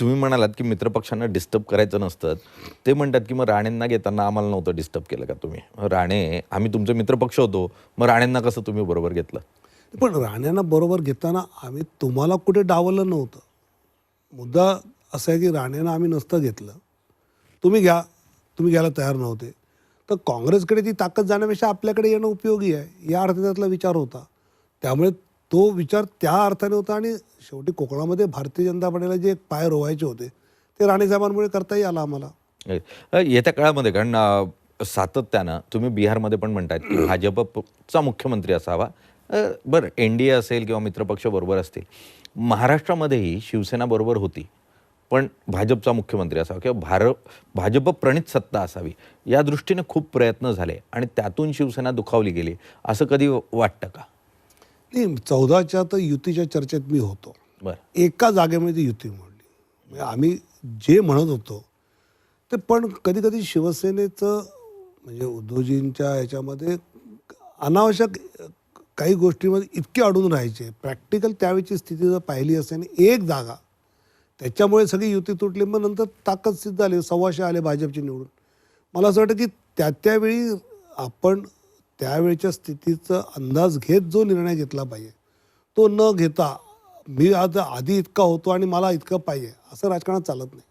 तुम्ही म्हणालात की मित्रपक्षांना डिस्टर्ब करायचं नसतं. ते म्हणतात की मग राणेंना घेताना आम्हाला नव्हतं डिस्टर्ब केलं का तुम्ही? राणे आम्ही तुमचे मित्रपक्ष होतो. मग राणेंना कसं तुम्ही बरोबर घेतलं? पण राण्यांना बरोबर घेताना आम्ही तुम्हाला कुठे डावललं नव्हतं. मुद्दा असा आहे की राणेंना आम्ही नसतं घेतलं. तुम्ही घ्या, तुम्ही घ्यायला तयार नव्हते. तर काँग्रेसकडे ती ताकद जाण्यापेक्षा आपल्याकडे येणं उपयोगी आहे, या अर्थाने त्यातला विचार होता. त्यामुळे तो विचार त्या अर्थाने होता आणि शेवटी कोकणामध्ये भारतीय जनता पार्टीला जे एक पाय रोवायचे होते, ते राणेसाहेबांमुळे करताही आलं आम्हाला. येत्या काळामध्ये कारण सातत्यानं तुम्ही बिहारमध्ये पण म्हणतायत की भाजपचा मुख्यमंत्री असावा. बरं एन-डी-ए असेल किंवा मित्रपक्ष बरोबर असतील. महाराष्ट्रामध्येही शिवसेना बरोबर होती. पण भाजपचा मुख्यमंत्री असावा किंवा भाजप प्रणित सत्ता असावी या दृष्टीने खूप प्रयत्न झाले आणि त्यातून शिवसेना दुखावली गेली असं कधी वाटतं का? नाही 14च्या तर युतीच्या चर्चेत मी होतो. बरं. एका जागेमध्ये युती मोडली. म्हणजे आम्ही जे म्हणत होतो ते पण कधी-कधी शिवसेनेचं म्हणजे उद्धवजींच्या ह्याच्यामध्ये अनावश्यक काही गोष्टींमध्ये इतके अडून राहायचे. प्रॅक्टिकल त्यावेळची स्थिती जर पाहिली असेल एक जागा, त्याच्यामुळे सगळी युती तुटली. मग नंतर ताकद सिद्ध झाली, 125 आले भाजपचे निवडून. मला असं वाटतं की त्यावेळी आपण त्यावेळच्या स्थितीचा अंदाज घेत जो निर्णय घेतला पाहिजे, तो न घेता मी आता आधी इतका होतो आणि मला इतकं पाहिजे असं राजकारणात चालत नाही.